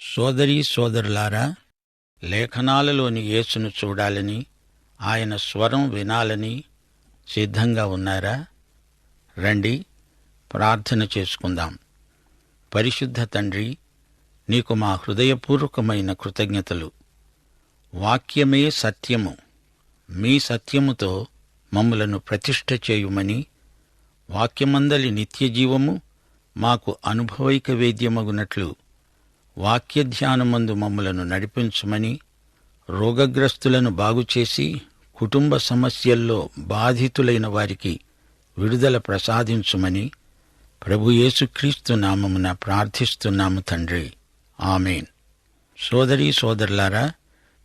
సోదరీ సోదరులారా, లేఖనాలలోని యేసును చూడాలని, ఆయన స్వరం వినాలని సిద్ధంగా ఉన్నారా? రండి, ప్రార్థన చేసుకుందాం. పరిశుద్ధ తండ్రి, నీకు మా హృదయపూర్వకమైన కృతజ్ఞతలు. వాక్యమే సత్యము. మీ సత్యముతో మమ్ములను ప్రతిష్ఠ చేయుమని, వాక్యమందలి నిత్యజీవము మాకు అనుభవైక వేద్యమగునట్లు వాక్యధ్యానమందు మమ్ములను నడిపించుమని, రోగగ్రస్తులను బాగుచేసి కుటుంబ సమస్యల్లో బాధితులైన వారికి విడుదల ప్రసాదించుమని ప్రభు యేసుక్రీస్తు నామమున ప్రార్థిస్తున్నాము తండ్రి. ఆమేన్. సోదరీ సోదరులారా,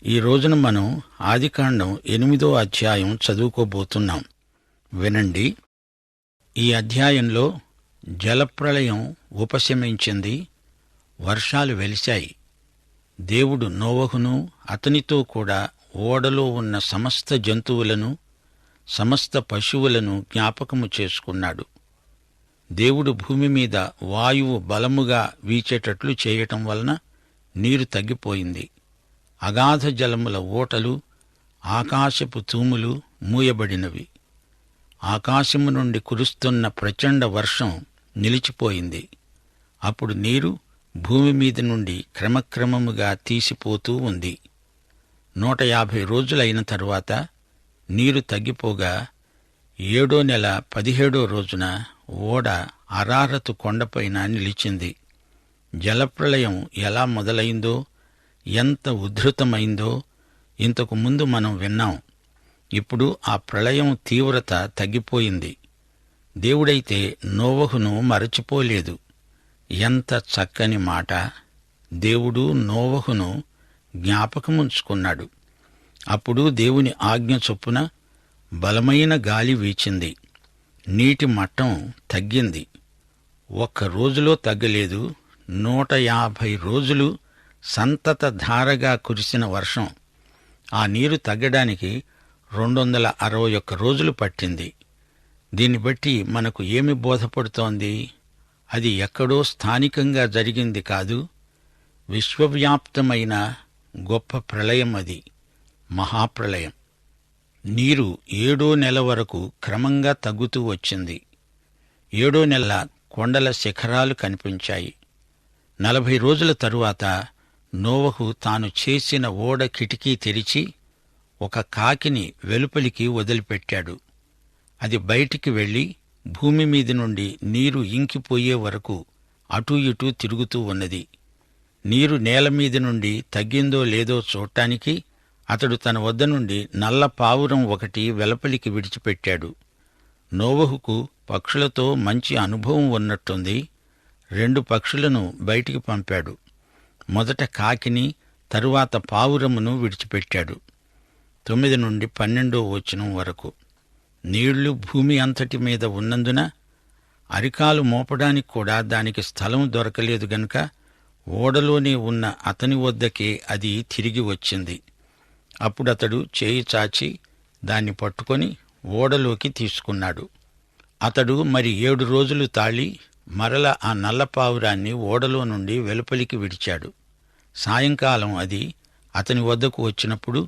ఈ రోజున మనం ఆదికాండం 8వ అధ్యాయం చదువుకోబోతున్నాం. వినండి. ఈ అధ్యాయంలో జలప్రళయం ఉపశమించింది, వర్షాలు వెలిశాయి. దేవుడు నోవహును అతనితో కూడా ఓడలో ఉన్న సమస్త జంతువులను, సమస్త పశువులను జ్ఞాపకము చేసుకున్నాడు. దేవుడు భూమి మీద వాయువు బలముగా వీచేటట్లు చేయటం వలన నీరు తగ్గిపోయింది. అగాధ జలముల ఓటలు, ఆకాశపు తూములు మూయబడినవి. ఆకాశము నుండి కురుస్తున్న ప్రచండ వర్షం నిలిచిపోయింది. అప్పుడు నీరు భూమి మీద నుండి క్రమక్రమముగా తీసిపోతూ ఉంది. 150 రోజులైన తరువాత నీరు తగ్గిపోగా 7వ నెల 17వ రోజున ఓడ అరారతు కొండపైన నిలిచింది. జలప్రళయం ఎలా మొదలైందో, ఎంత ఉద్ధృతమైందో ఇంతకు ముందు మనం విన్నాం. ఇప్పుడు ఆ ప్రళయం తీవ్రత తగ్గిపోయింది. దేవుడైతే నోవహును మరచిపోలేదు. ఎంత చక్కని మాట! దేవుడు నోవహును జ్ఞాపకముంచుకున్నాడు. అప్పుడు దేవుని ఆజ్ఞ చొప్పున బలమైన గాలి వీచింది. నీటి మట్టం తగ్గింది. 1 రోజులో తగ్గలేదు. 150 రోజులు సంతత ధారగా కురిసిన వర్షం. ఆ నీరు తగ్గడానికి 261 రోజులు పట్టింది. దీన్ని బట్టి మనకు ఏమి బోధపడుతోంది? అది ఎక్కడో స్థానికంగా జరిగింది కాదు, విశ్వవ్యాప్తమైన గొప్ప ప్రళయం. అది మహాప్రళయం. నీరు 7వ నెల వరకు క్రమంగా తగ్గుతూ వచ్చింది. 7వ నెల కొండల శిఖరాలు కనిపించాయి. 40 రోజుల తరువాత నోవహు తాను చేసిన ఓడ కిటికీ తెరిచి ఒక కాకిని వెలుపలికి వదిలిపెట్టాడు. అది బయటికి వెళ్లి భూమి మీది నుండి నీరు ఇంకిపోయే వరకు అటూ ఇటూ తిరుగుతూ ఉన్నది. నీరు నేలమీది నుండి తగ్గిందో లేదో చూడటానికి అతడు తన వద్ద నుండి నల్ల పావురం ఒకటి వెలుపలికి విడిచిపెట్టాడు. నోవహుకు పక్షులతో మంచి అనుభవం ఉన్నట్టుంది. 2 పక్షులను బయటికి పంపాడు. మొదట కాకిని, తరువాత పావురమును విడిచిపెట్టాడు. 9 నుండి 12వ వచనం వరకు. నీళ్లు భూమి అంతటి మీద ఉన్నందున అరికాలు మోపడానికి కూడా దానికి స్థలం దొరకలేదు గనుక ఓడలోనే ఉన్న అతని వద్దకే అది తిరిగి వచ్చింది. అప్పుడతడు చేయి చాచి దాన్ని పట్టుకొని ఓడలోకి తీసుకున్నాడు. అతడు మరి 7 రోజులు తాళి మరల ఆ నల్లపావురాన్ని ఓడలో నుండి వెలుపలికి విడిచాడు. సాయంకాలం అది అతని వద్దకు వచ్చినప్పుడు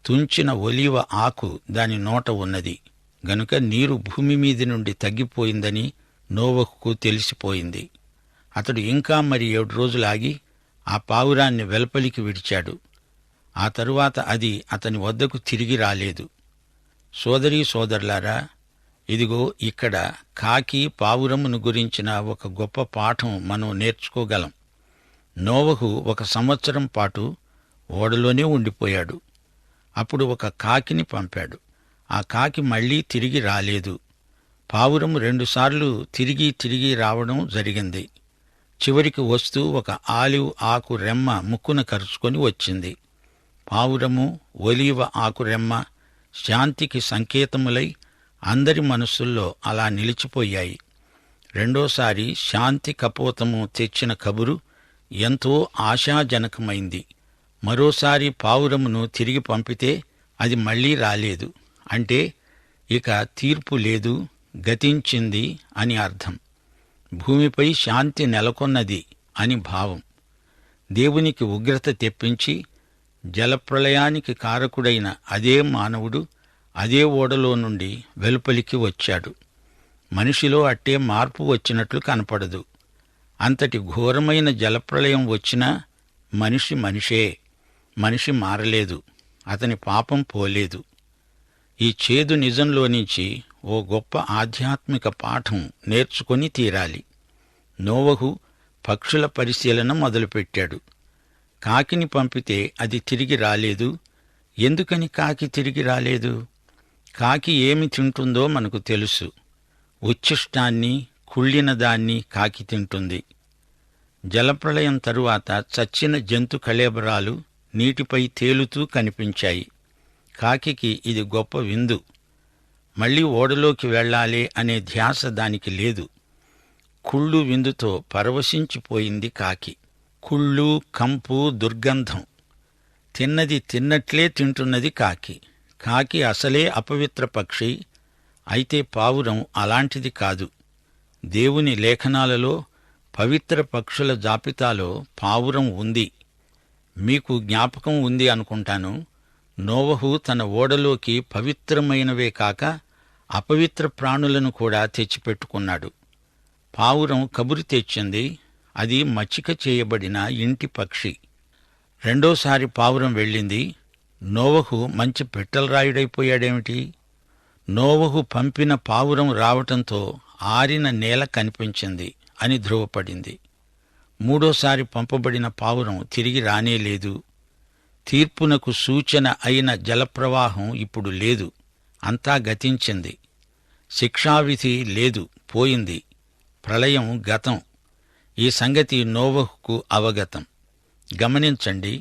తుంచిన ఒలీవ ఆకు దాని నోట ఉన్నది గనుక నీరు భూమి మీది నుండి తగ్గిపోయిందని నోవహుకు తెలిసిపోయింది. అతడు ఇంకా మరి 7 రోజులాగి ఆ పావురాన్ని వెలుపలికి విడిచాడు. ఆ తరువాత అది అతని వద్దకు తిరిగి రాలేదు. సోదరీ సోదరులారా, ఇదిగో ఇక్కడ కాకి పావురమును గురించిన ఒక గొప్ప పాఠం మనం నేర్చుకోగలం. నోవహు 1 సంవత్సరం పాటు ఓడలోనే ఉండిపోయాడు. అప్పుడు ఒక కాకిని పంపాడు. ఆ కాకి మళ్లీ తిరిగి రాలేదు. పావురము 2 సార్లు తిరిగి రావడం జరిగింది. చివరికి వస్తూ ఒక ఆలివ్ ఆకు రెమ్మ ముక్కున కరుచుకొని వచ్చింది. పావురము, ఒలీవ ఆకు రెమ్మ శాంతికి సంకేతములై అందరి మనస్సుల్లో అలా నిలిచిపోయాయి. రెండోసారి శాంతి కపోతము తెచ్చిన కబురు ఎంతో ఆశాజనకమైంది. మరోసారి పావురమును తిరిగి పంపితే అది మళ్లీ రాలేదు. అంటే ఇక తీర్పు లేదు, గతించింది అని అర్థం. భూమిపై శాంతి నెలకొన్నది అని భావం. దేవునికి ఉగ్రత తెప్పించి జలప్రళయానికి కారకుడైన అదే మానవుడు అదే ఓడలో నుండి వెలుపలికి వచ్చాడు. మనిషిలో అట్టే మార్పు వచ్చినట్లు కనపడదు. అంతటి ఘోరమైన జలప్రళయం వచ్చినా మనిషి మనిషే. మనిషి మారలేదు. అతని పాపం పోలేదు. ఈ చేదు నిజంలో నుంచి ఓ గొప్ప ఆధ్యాత్మిక పాఠం నేర్చుకొని తీరాలి. నోవహు పక్షుల పరిశీలన మొదలుపెట్టాడు. కాకిని పంపితే అది తిరిగి రాలేదు. ఎందుకని కాకి తిరిగి రాలేదు? కాకి ఏమి తింటుందో మనకు తెలుసు. ఉచ్ఛిష్టాన్ని, కుళ్ళిన దాన్ని కాకి తింటుంది. జలప్రళయం తరువాత చచ్చిన జంతు కళేబరాలు నీటిపై తేలుతూ కనిపించాయి. కాకికి ఇది గొప్ప విందు. మళ్లీ ఓడలోకి వెళ్లాలే అనే ధ్యాస దానికి లేదు. కుళ్ళు విందుతో పరవశించిపోయింది కాకి. కుళ్ళు, కంపు, దుర్గంధం. తిన్నది తిన్నట్లే తింటున్నది కాకి. కాకి అసలే అపవిత్ర పక్షి. అయితే పావురం అలాంటిది కాదు. దేవుని లేఖనాలలో పవిత్ర పక్షుల జాబితాలో పావురం ఉంది. మీకు జ్ఞాపకం ఉంది అనుకుంటాను. నోవహు తన ఓడలోకి పవిత్రమైనవే కాక అపవిత్ర ప్రాణులను కూడా తెచ్చిపెట్టుకున్నాడు. పావురం కబురు తెచ్చింది. అది మచ్చిక చేయబడిన ఇంటి పక్షి. రెండోసారి పావురం వెళ్ళింది. నోవహు మంచి పిట్టలరాయుడైపోయాడేమిటి? నోవహు పంపిన పావురం రావటంతో ఆరిన నేల కనిపించింది అని ధృవపడింది. మూడోసారి పంపబడిన పావురం తిరిగి రానేలేదు. తీర్పునకు సూచన అయిన జలప్రవాహం ఇప్పుడు లేదు. అంతా గతించింది. శిక్షావిధి లేదు, పోయింది. ప్రళయం గతం. ఈ సంగతి నోవహుకు అవగతం. గమనించండి,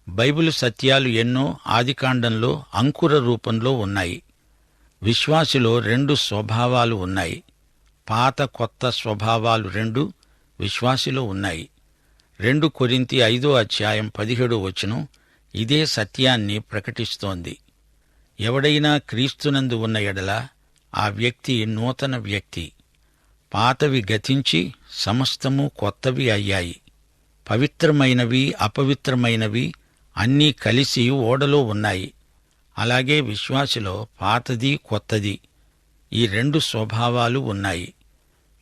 బైబిలు సత్యాలు ఎన్నో ఆదికాండంలో అంకుర రూపంలో ఉన్నాయి. విశ్వాసిలో 2 స్వభావాలు ఉన్నాయి. పాత కొత్త స్వభావాలు 2 విశ్వాసిలో ఉన్నాయి. 2 కొరింథీ 5:17 ఇదే సత్యాన్ని ప్రకటిస్తోంది. ఎవడైనా క్రీస్తునందు ఉన్న ఎడల ఆ వ్యక్తి నూతన వ్యక్తి. పాతవి గతించి సమస్తము కొత్తవి అయ్యాయి. పవిత్రమైనవి, అపవిత్రమైనవి అన్నీ కలిసి ఓడలో ఉన్నాయి. అలాగే విశ్వాసిలో పాతది, కొత్తది ఈ 2 స్వభావాలు ఉన్నాయి.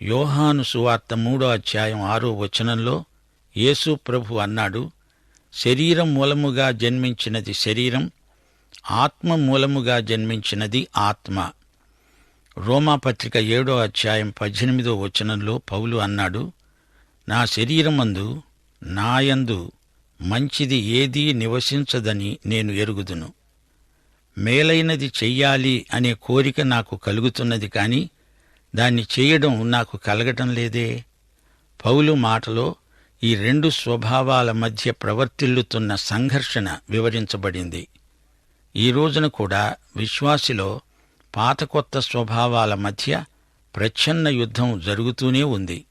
యోహాను సువార్త 3:6 యేసు ప్రభు అన్నాడు, శరీరం మూలముగా జన్మించినది శరీరం, ఆత్మ మూలముగా జన్మించినది ఆత్మ. రోమాపత్రిక 7:18 పౌలు అన్నాడు, నా శరీరమందు నాయందు మంచిది ఏదీ నివసించదని నేను ఎరుగుదును. మేలైనది చెయ్యాలి అనే కోరిక నాకు కలుగుతున్నది కాని దాన్ని చేయడం నాకు కలగటం లేదే. పౌలు మాటలో ఈ 2 స్వభావాల మధ్య ప్రవర్తిల్లుతున్న సంఘర్షణ వివరించబడింది. ఈ రోజున కూడా విశ్వాసిలో పాత కొత్త స్వభావాల మధ్య ప్రచ్ఛన్న యుద్ధం జరుగుతూనే ఉంది.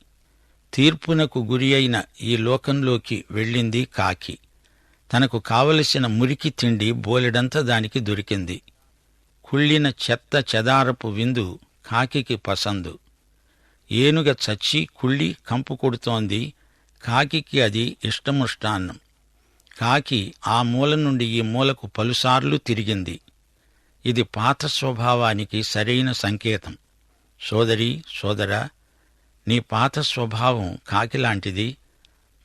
తీర్పునకు గురి అయిన ఈ లోకంలోకి వెళ్ళింది కాకి. తనకు కావలసిన మురికి తిండి బోలెడంత దానికి దొరికింది. కుళ్ళిన చెత్త చెదారపు విందు కాకికి పసందు. ఏనుగ చచ్చి కుళ్ళి కంపు కొడుతోంది. కాకికి అది ఇష్టముష్టాన్నం. కాకి ఆ మూల నుండి ఈ మూలకు పలుసార్లు తిరిగింది. ఇది పాత స్వభావానికి సరైన సంకేతం. సోదరీ, సోదరా, నీ పాత స్వభావం కాకిలాంటిది.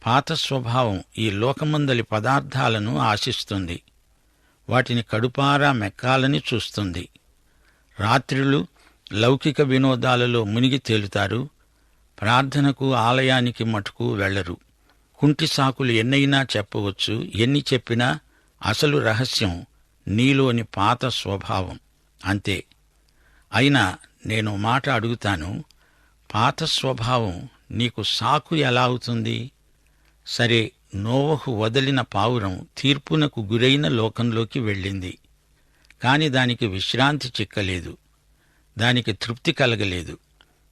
పాత స్వభావం ఈ లోకమందలి పదార్థాలను ఆశిస్తుంది. వాటిని కడుపారా మెక్కాలని చూస్తుంది. రాత్రిళ్ళు లౌకిక వినోదాలలో మునిగి తేలుతారు. ప్రార్థనకు, ఆలయానికి మటుకు వెళ్లరు. కుంటి సాకులు ఎన్నైనా చెప్పవచ్చు. ఎన్ని చెప్పినా అసలు రహస్యం నీలోని పాత స్వభావం. అంతే. అయినా నేను మాట అడుగుతాను, పాత స్వభావం నీకు సాకు ఎలా అవుతుంది? సరే, నోవహు వదిలిన పావురం తీర్పునకు గురైన లోకంలోకి వెళ్ళింది. కాని దానికి విశ్రాంతి చిక్కలేదు. దానికి తృప్తి కలగలేదు.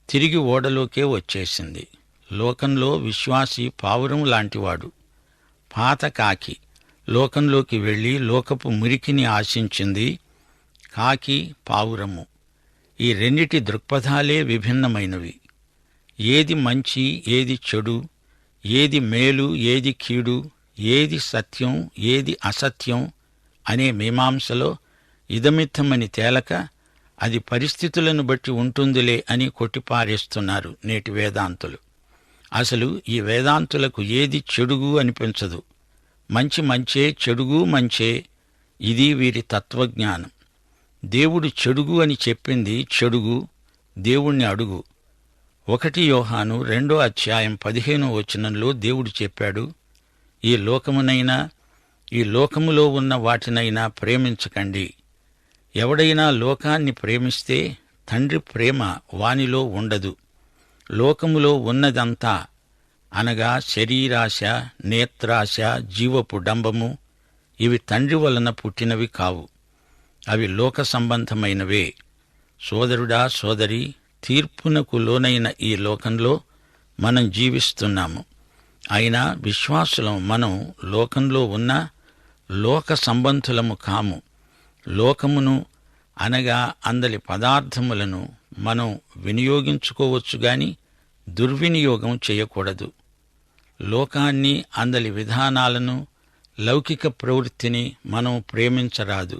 తిరిగి ఓడలోకే వచ్చేసింది. లోకంలో విశ్వాసి పావురం లాంటివాడు. పాత కాకి లోకంలోకి వెళ్లి లోకపు మురికిని ఆశించింది. కాకి, పావురము ఈ రెండిటి దృక్పథాలే విభిన్నమైనవి. ఏది మంచి, ఏది చెడు, ఏది మేలు, ఏది కీడు ఏది సత్యం ఏది అసత్యం అనే మీమాంసలో ఇదమిత్తమని తేలక అది పరిస్థితులను బట్టి ఉంటుందిలే అని కొట్టిపారేస్తున్నారు నేటి వేదాంతులు. అసలు ఈ వేదాంతులకు ఏది చెడుగు అనిపించదు. మంచి మంచే, చెడుగు మంచే. ఇది వీరి తత్వజ్ఞానం. దేవుడు చెడుగు అని చెప్పింది చెడుగు, దేవుణ్ణి అడుగు. 1 యోహాను 2:15 దేవుడు చెప్పాడు, ఈ లోకమునైనా ఈ లోకములో ఉన్న వాటినైనా ప్రేమించకండి. ఎవడైనా లోకాన్ని ప్రేమిస్తే తండ్రి ప్రేమ వానిలో ఉండదు. లోకములో ఉన్నదంతా అనగా శరీరాశ, నేత్రాశ, జీవపు డంబము ఇవి తండ్రి వలన పుట్టినవి కావు. అవి లోక సంబంధమైనవే. సోదరుడా, సోదరి, తీర్పునకు లోనైన ఈ లోకంలో మనం జీవిస్తున్నాము. అయినా విశ్వాసులం మనం లోకంలో ఉన్న లోక సంబంధులము కాము. లోకమును అనగా అందలి పదార్థములను మనం వినియోగించుకోవచ్చు గాని దుర్వినియోగం చేయకూడదు. లోకాన్ని, అందలి విధానాలను, లౌకిక ప్రవృత్తిని మనం ప్రేమించరాదు.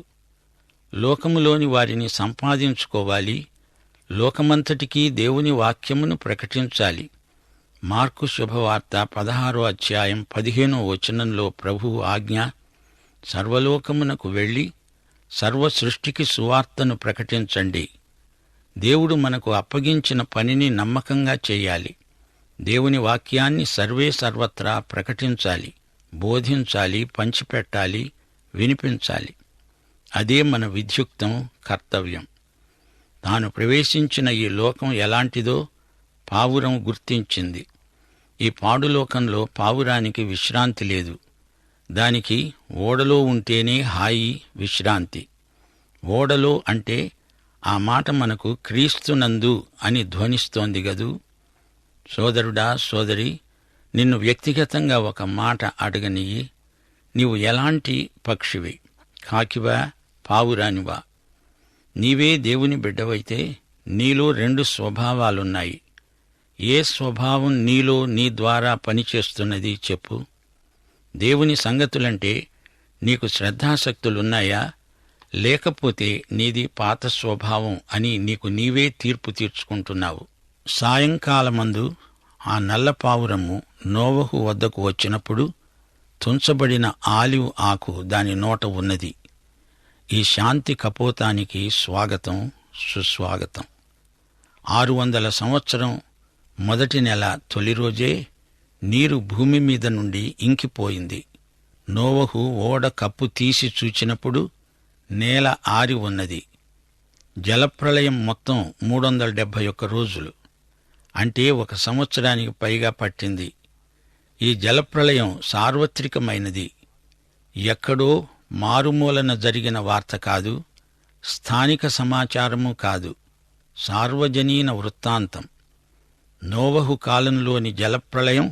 లోకములోని వారిని సంపాదించుకోవాలి. లోకమంతటికీ దేవుని వాక్యమును ప్రకటించాలి. మార్కు శుభవార్త 16:15 ప్రభువు ఆజ్ఞ, సర్వలోకమునకు వెళ్లి సర్వ సృష్టికి సువార్తను ప్రకటించండి. దేవుడు మనకు అప్పగించిన పనిని నమ్మకంగా చేయాలి. దేవుని వాక్యాన్ని సర్వత్రా ప్రకటించాలి, బోధించాలి, పంచిపెట్టాలి, వినిపించాలి. అదే మన విధ్యుక్తం, కర్తవ్యం. తాను ప్రవేశించిన ఈ లోకం ఎలాంటిదో పావురం గుర్తించింది. ఈ పాడులోకంలో పావురానికి విశ్రాంతి లేదు. దానికి ఓడలో ఉంటేనే హాయి, విశ్రాంతి. ఓడలో అంటే ఆ మాట మనకు క్రీస్తునందు అని ధ్వనిస్తోంది గదూ. సోదరుడా, సోదరి, నిన్ను వ్యక్తిగతంగా ఒక మాట అడగనియ్యి. నీవు ఎలాంటి పక్షివి? కాకివా, పావురానివా? నీవే దేవుని బిడ్డవైతే నీలో 2 స్వభావాలున్నాయి. ఏ స్వభావం నీలో నీ ద్వారా పనిచేస్తున్నది చెప్పు. దేవుని సంగతులంటే నీకు శ్రద్ధాసక్తులున్నాయా? లేకపోతే నీది పాత స్వభావం అని నీకు నీవే తీర్పు తీర్చుకుంటున్నావు. సాయంకాలమందు ఆ నల్ల పావురము నోవహు వద్దకు వచ్చినప్పుడు తుంచబడిన ఆలివ్ ఆకు దాని నోట ఉన్నది. ఈ శాంతి కపోతానికి స్వాగతం, సుస్వాగతం. 600 సంవత్సరం మొదటి నెల తొలి రోజే నీరు భూమి మీద నుండి ఇంకిపోయింది. నోవహు ఓడ కప్పు తీసి చూచినప్పుడు నేల ఆరి ఉన్నది. జలప్రళయం మొత్తం 371 రోజులు, అంటే 1 సంవత్సరానికి పైగా పట్టింది. ఈ జలప్రళయం సార్వత్రికమైనది. ఎక్కడో మారుమూలన జరిగిన వార్త కాదు, స్థానిక సమాచారము కాదు, సార్వజనీన వృత్తాంతం. నోవహు కాలంలోని జలప్రళయం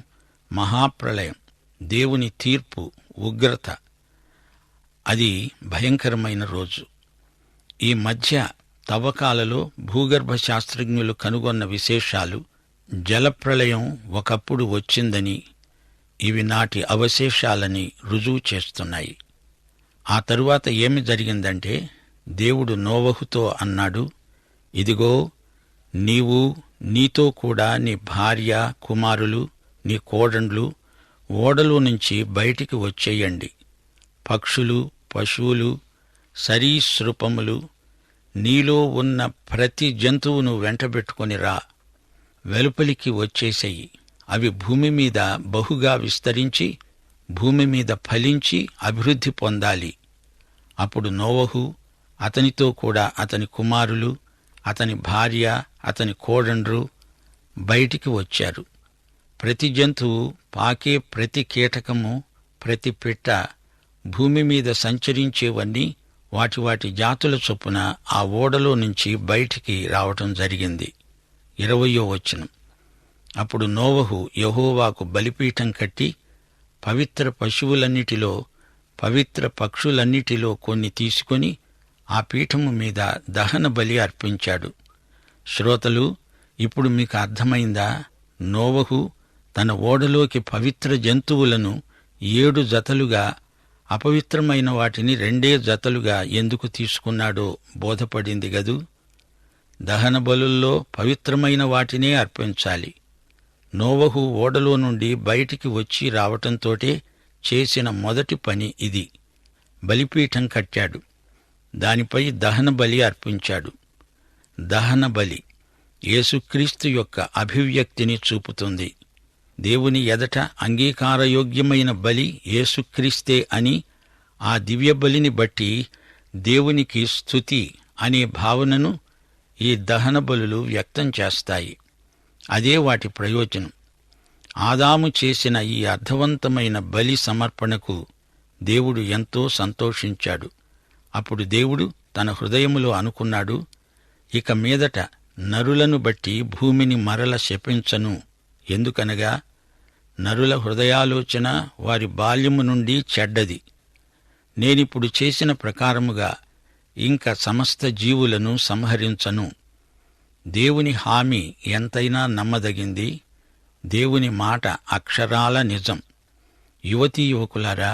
మహాప్రళయం, దేవుని తీర్పు, ఉగ్రత. అది భయంకరమైన రోజు. ఈ మధ్య తవ్వకాలలో భూగర్భ శాస్త్రజ్ఞులు కనుగొన్న విశేషాలు జలప్రళయం ఒకప్పుడు వచ్చిందని, ఇవి నాటి అవశేషాలని రుజువు చేస్తున్నాయి. ఆ తరువాత ఏమి జరిగిందంటే, దేవుడు నోవహుతో అన్నాడు, ఇదిగో, నీవు, నీతో కూడా నీ భార్య, కుమారులు, నీ కోడండ్లు ఓడలో నుంచి బయటికి వచ్చేయండి. పక్షులు, పశువులు, సరీసృపములు, నీలో ఉన్న ప్రతి జంతువును వెంటబెట్టుకొని రా, వెలుపలికి వచ్చేసేయి. అవి భూమి మీద బహుగా విస్తరించి భూమి మీద ఫలించి అభివృద్ధి పొందాలి. అప్పుడు నోవహు, అతనితో కూడా అతని కుమారులు, అతని భార్య, అతని కోడండ్రు బయటికి వచ్చారు. ప్రతి జంతువు, పాకే ప్రతి కీటకము, ప్రతి పిట్ట, భూమి మీద సంచరించేవన్నీ వాటి వాటి జాతుల చొప్పున ఆ ఓడలో నుంచి బయటికి రావటం జరిగింది. 20వ వచనం. అప్పుడు నోవహు యెహోవాకు బలిపీఠం కట్టి పవిత్ర పశువులన్నిటిలో, పవిత్ర పక్షులన్నిటిలో కొన్ని తీసుకొని ఆ పీఠము మీద దహన బలి అర్పించాడు. శ్రోతలు, ఇప్పుడు మీకు అర్థమైందా? నోవహు తన ఓడలోకి పవిత్ర జంతువులను 7 జతలుగా, అపవిత్రమైన వాటిని 2 జతలుగా ఎందుకు తీసుకున్నాడో బోధపడింది గదూ. దహన బలుల్లో పవిత్రమైన వాటినే అర్పించాలి. నోవహు ఓడలో నుండి బయటికి వచ్చి రావటంతోటే చేసిన మొదటి పని ఇది. బలిపీఠం కట్టాడు. దానిపై దహన బలి అర్పించాడు. దహన బలి యేసుక్రీస్తు యొక్క అభివ్యక్తిని చూపుతుంది. దేవుని ఎదట అంగీకారయోగ్యమైన బలి యేసుక్రీస్తే అని ఆ దివ్యబలిని బట్టి దేవునికి స్తుతి అనే భావనను ఈ దహన బలులు వ్యక్తం చేస్తాయి. అదే వాటి ప్రయోజనం. ఆదాము చేసిన ఈ అర్థవంతమైన బలి సమర్పణకు దేవుడు ఎంతో సంతోషించాడు. అప్పుడు దేవుడు తన హృదయములో అనుకున్నాడు, ఇక మీదట నరులను బట్టి భూమిని మరల శపించను. ఎందుకనగా నరుల హృదయాలోచన వారి బాల్యము నుండి చెడ్డది. నేనిప్పుడు చేసిన ప్రకారముగా ఇంక సమస్త జీవులను సంహరించను. దేవుని హామీ ఎంతైనా నమ్మదగింది. దేవుని మాట అక్షరాల నిజం. యువతీ యువకులారా,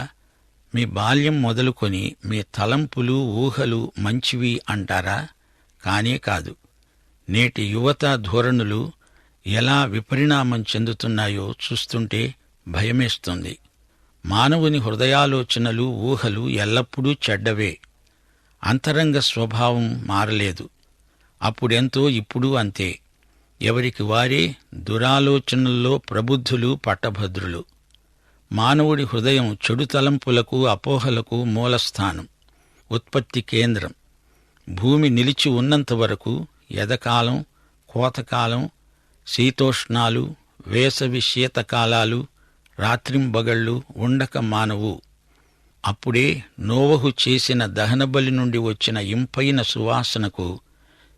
మీ బాల్యం మొదలుకొని మీ తలంపులు ఊహలు మంచివి అంటారా? కానే కాదు. నేటి యువత ధోరణులు ఎలా విపరిణామం చెందుతున్నాయో చూస్తుంటే భయమేస్తుంది. మానవుని హృదయాలోచనలు ఊహలు ఎల్లప్పుడూ చెడ్డవే. అంతరంగ స్వభావం మారలేదు. అప్పుడెంతో ఇప్పుడు అంతే. ఎవరికి వారే దురాలోచనల్లో ప్రబుద్ధులు, పట్టభద్రులు. మానవుడి హృదయం చెడు తలంపులకు, అపోహలకు మూలస్థానం, ఉత్పత్తి కేంద్రం. భూమి నిలిచి ఉన్నంత వరకు ఎదకాలం, కోతకాలం, శీతోష్ణాలు, వేసవి శీతకాలాలు, రాత్రింబగళ్ళు ఉండక మానవు. అప్పుడే నోవహు చేసిన దహనబలి నుండి వచ్చిన ఇంపైన సువాసనకు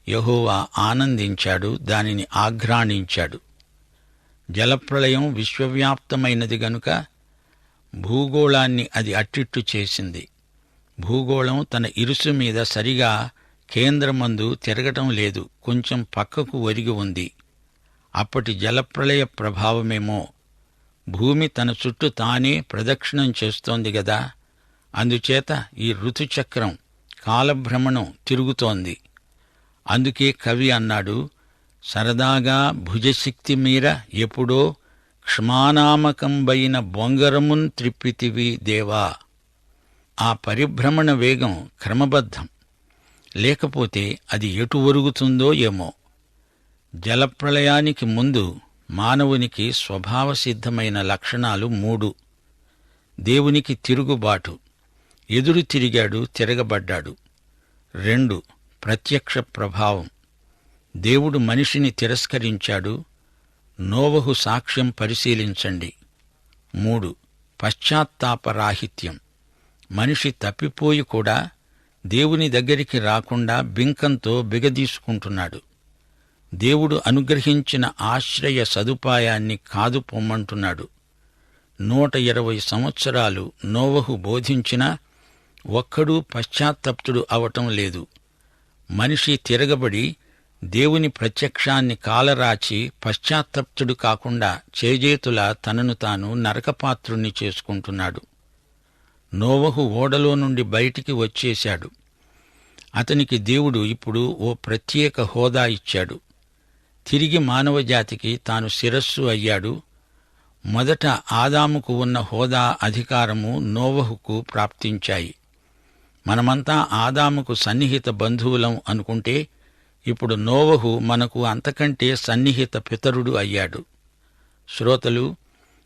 యెహోవా ఆనందించాడు, దానిని ఆఘ్రాణించాడు. జలప్రళయం విశ్వవ్యాప్తమైనది గనుక భూగోళాన్ని అది అట్టిట్టు చేసింది. భూగోళం తన ఇరుసు మీద సరిగా కేంద్రమందు తిరగటం లేదు, కొంచెం పక్కకు ఒరిగి ఉంది. అప్పటి జలప్రళయ ప్రభావమేమో. భూమి తన చుట్టూ తానే ప్రదక్షిణం చేస్తోంది గదా. అందుచేత ఈ ఋతుచక్రం, కాలభ్రమణం తిరుగుతోంది. అందుకే కవి అన్నాడు, సరదాగా భుజశక్తి మీర ఎప్పుడో క్షమానామకంబైన బొంగరమున్ త్రిప్పితివి దేవా. ఆ పరిభ్రమణ వేగం క్రమబద్ధం. లేకపోతే అది ఎటు ఒరుగుతుందో ఏమో. జలప్రళయానికి ముందు మానవునికి స్వభావసిద్ధమైన లక్షణాలు 3. దేవునికి తిరుగుబాటు, ఎదురు తిరిగాడు, తిరగబడ్డాడు. 2. ప్రత్యక్ష ప్రభావం, దేవుడు మనిషిని తిరస్కరించాడు. నోవహు సాక్ష్యం పరిశీలించండి. 3. పశ్చాత్తాపరాహిత్యం, మనిషి తప్పిపోయి కూడా దేవుని దగ్గరికి రాకుండా బింకంతో బిగదీసుకుంటున్నాడు. దేవుడు అనుగ్రహించిన ఆశ్రయ సదుపాయాన్ని కాదు పొమ్మంటున్నాడు. 120 సంవత్సరాలు నోవహు బోధించినా ఒక్కడూ పశ్చాత్తప్తుడు అవటం లేదు. మనిషి తిరగబడి దేవుని ప్రత్యక్షాన్ని కాలరాచి పశ్చాత్తప్తుడు కాకుండా చేజేతులా తనను తాను నరకపాత్రుణ్ణి చేసుకుంటున్నాడు. నోవహు ఓడలో నుండి బయటికి వచ్చేశాడు. అతనికి దేవుడు ఇప్పుడు ఓ ప్రత్యేక హోదా ఇచ్చాడు. తిరిగి మానవజాతికి తాను శిరస్సు అయ్యాడు. మొదట ఆదాముకు ఉన్న హోదా, అధికారము నోవహుకు ప్రాప్తించాయి. మనమంతా ఆదాముకు సన్నిహిత బంధువులం అనుకుంటే ఇప్పుడు నోవహు మనకు అంతకంటే సన్నిహిత పితరుడు అయ్యాడు. శ్రోతలు,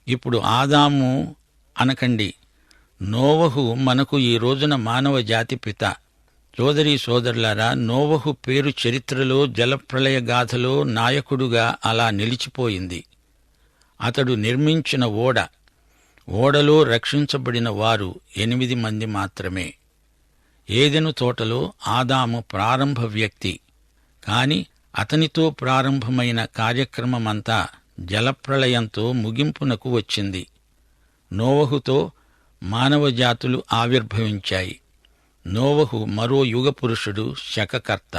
ఇప్పుడు ఆదాము అనకండి, నోవహు మనకు ఈ రోజున మానవ జాతి పిత. సోదరీ సోదరులారా, నోవహు పేరు చరిత్రలో, జలప్రళయ గాథలో నాయకుడుగా అలా నిలిచిపోయింది. అతడు నిర్మించిన ఓడలో రక్షించబడిన వారు 8 మంది మాత్రమే. ఏదెను తోటలో ఆదాము ప్రారంభ వ్యక్తి. కాని అతనితో ప్రారంభమైన కార్యక్రమమంతా జలప్రళయంతో ముగింపునకు వచ్చింది. నోవహుతో మానవజాతులు ఆవిర్భవించాయి. నోవహు మరో యుగపురుషుడు, శకకర్త.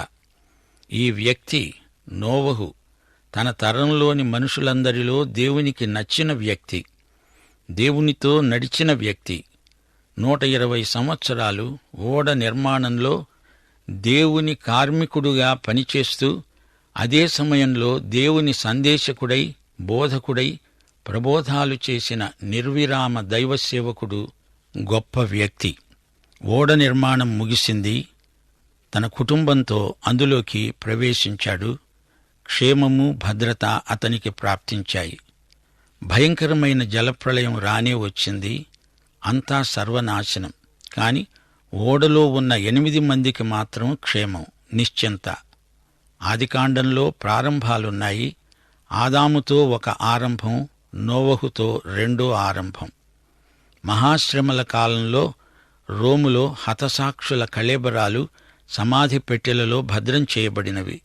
ఈ వ్యక్తి నోవహు తన తరంలోని మనుషులందరిలో దేవునికి నచ్చిన వ్యక్తి. దేవునితో నడిచిన వ్యక్తి. 120 సంవత్సరాలు ఓడ నిర్మాణంలో దేవుని కార్మికుడుగా పనిచేస్తూ, అదే సమయంలో దేవుని సందేశకుడై, బోధకుడై ప్రబోధాలు చేసిన నిర్విరామ దైవసేవకుడు, గొప్ప వ్యక్తి. ఓడ నిర్మాణం ముగిసింది. తన కుటుంబంతో అందులోకి ప్రవేశించాడు. క్షేమము, భద్రత అతనికి ప్రాప్తించాయి. భయంకరమైన జలప్రళయం రానే వచ్చింది. అంతా సర్వనాశనం. కాని ఓడలో ఉన్న 8 మందికి మాత్రం క్షేమం, నిశ్చింత. ఆదికాండంలో ప్రారంభాలున్నాయి. ఆదాముతో ఒక ఆరంభం, నోవహుతో రెండో ఆరంభం. మహాశ్రమల కాలంలో రోములో హతసాక్షుల కళేబరాలు సమాధి పెట్టెలలో భద్రం చేయబడినవి.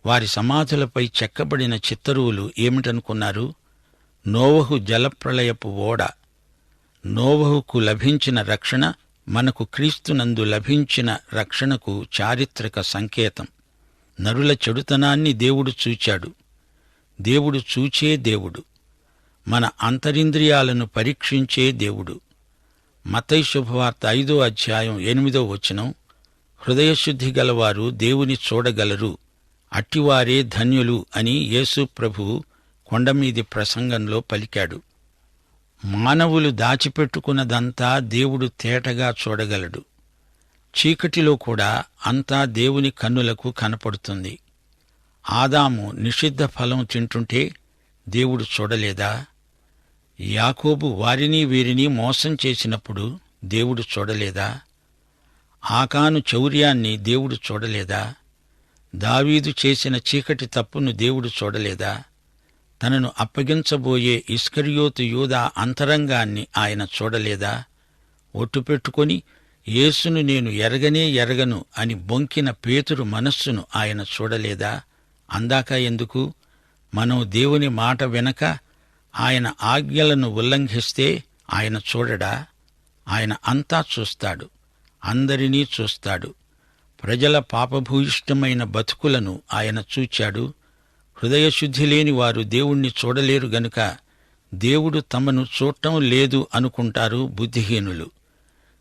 వారి సమాధులపై చెక్కబడిన చిత్తరువులు ఏమిటనుకున్నారు? నోవహు జలప్రళయపు ఓడ. నోవహుకు లభించిన రక్షణ మనకు క్రీస్తునందు లభించిన రక్షణకు చారిత్రక సంకేతం. నరుల చెడుతనాన్ని దేవుడు చూచాడు. దేవుడు చూచే దేవుడు. మన అంతరింద్రియాలను పరీక్షించే దేవుడు. మత్తయి శుభవార్త 5వ అధ్యాయం 8వ వచనం, హృదయశుద్ధి గలవారు దేవుని చూడగలరు, అట్టివారే ధన్యులు అని యేసు ప్రభువు కొండమీది ప్రసంగంలో పలికాడు. మానవులు దాచిపెట్టుకున్నదంతా దేవుడు తేటగా చూడగలడు. చీకటిలో కూడా అంతా దేవుని కన్నులకు కనపడుతుంది. ఆదాము నిషిద్ధ ఫలం తింటుంటే దేవుడు చూడలేదా? యాకోబు వారిని వీరిని మోసం చేసినప్పుడు దేవుడు చూడలేదా? ఆకాను చౌర్యాన్ని దేవుడు చూడలేదా? దావీదు చేసిన చీకటి తప్పును దేవుడు చూడలేదా? తనను అప్పగించబోయే ఇస్కరియోతు యూదా అంతరంగాన్ని ఆయన చూడలేదా? ఒట్టు పెట్టుకొని యేసును నేను ఎరగనే ఎరగను అని బొంకిన పేతురు మనస్సును ఆయన చూడలేదా? అందాక ఎందుకు? మనం దేవుని మాట వెనక ఆయన ఆజ్ఞలను ఉల్లంఘిస్తే ఆయన చూడడా? ఆయన అంతా చూస్తాడు, అందరినీ చూస్తాడు. ప్రజల పాపభూయిష్టమైన బతుకులను ఆయన చూచాడు. హృదయశుద్ధి లేని వారు దేవుణ్ణి చూడలేరు గనుక దేవుడు తమను చూడటం లేదు అనుకుంటారు బుద్ధిహీనులు.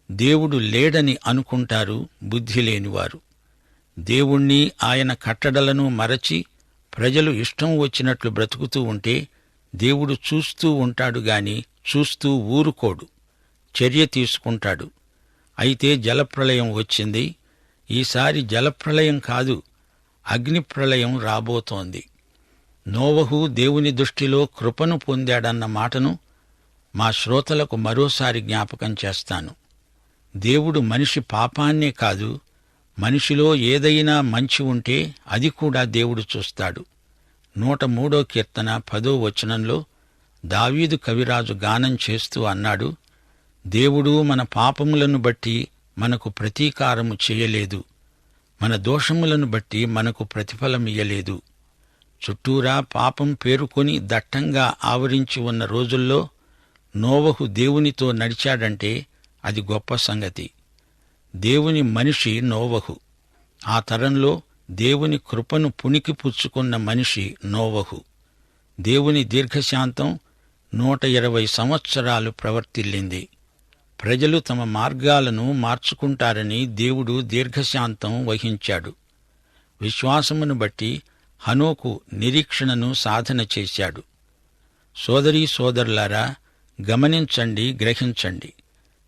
దేవుడు లేడని అనుకుంటారు బుద్ధి లేనివారు. దేవుణ్ణి, ఆయన కట్టడలను మరచి ప్రజలు ఇష్టం వచ్చినట్లు బ్రతుకుతూ ఉంటే దేవుడు చూస్తూ ఉంటాడు గాని చూస్తూ ఊరుకోడు, చర్య తీసుకుంటాడు. అయితే జలప్రళయం వచ్చింది. ఈసారి జలప్రళయం కాదు, అగ్నిప్రళయం రాబోతోంది. నోవహు దేవుని దృష్టిలో కృపను పొందాడన్న మాటను మా శ్రోతలకు మరోసారి జ్ఞాపకం చేస్తాను. దేవుడు మనిషి పాపాన్నే కాదు, మనిషిలో ఏదైనా మంచి ఉంటే అది కూడా దేవుడు చూస్తాడు. 103వ కీర్తన 10వ వచనంలో దావీదు కవిరాజు గానం చేస్తూ అన్నాడు, దేవుడు మన పాపములను బట్టి మనకు ప్రతీకారము చేయలేదు, మన దోషములను బట్టి మనకు ప్రతిఫలమియ్యలేదు. చుట్టూరా పాపం పేరుకొని దట్టంగా ఆవరించి ఉన్న రోజుల్లో నోవహు దేవునితో నడిచాడంటే అది గొప్ప సంగతి. దేవుని మనిషి నోవహు. ఆ తరంలో దేవుని కృపను పుణికి పుచ్చుకున్న మనిషి నోవహు. దేవుని దీర్ఘశాంతం 120 సంవత్సరాలు ప్రవర్తిల్లింది. ప్రజలు తమ మార్గాలను మార్చుకుంటారని దేవుడు దీర్ఘశాంతం వహించాడు. విశ్వాసమును బట్టి హనోకు నిరీక్షణను సాధన చేశాడు. సోదరీ సోదరులారా, గమనించండి, గ్రహించండి.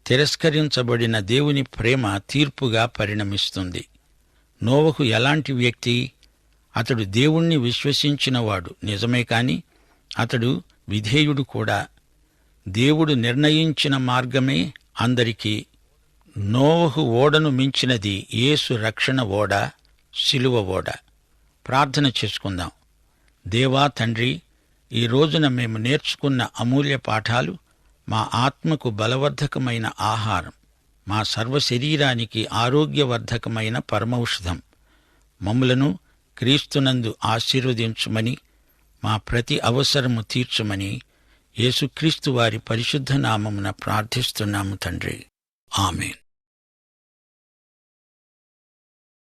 తిరస్కరించబడిన దేవుని ప్రేమ తీర్పుగా పరిణమిస్తుంది. నోవహు ఎలాంటి వ్యక్తి? అతడు దేవుణ్ణి విశ్వసించినవాడు నిజమే కాని అతడు విధేయుడు కూడా. దేవుడు నిర్ణయించిన మార్గమే అందరికీ. నోవహు ఓడను మించినది యేసు రక్షణ ఓడ, శిలువ ఓడ. ప్రార్థన చేసుకుందాం. దేవా తండ్రి, ఈ రోజున మేము నేర్చుకున్న అమూల్య పాఠాలు మా ఆత్మకు బలవర్ధకమైన ఆహారం, మా సర్వశరీరానికి ఆరోగ్యవర్ధకమైన పరమౌషధం. మమ్ములను క్రీస్తునందు ఆశీర్వదించుమని, మా ప్రతి అవసరము తీర్చుమని యేసుక్రీస్తు వారి పరిశుద్ధ నామమున ప్రార్థిస్తున్నాము తండ్రి. ఆమేన్.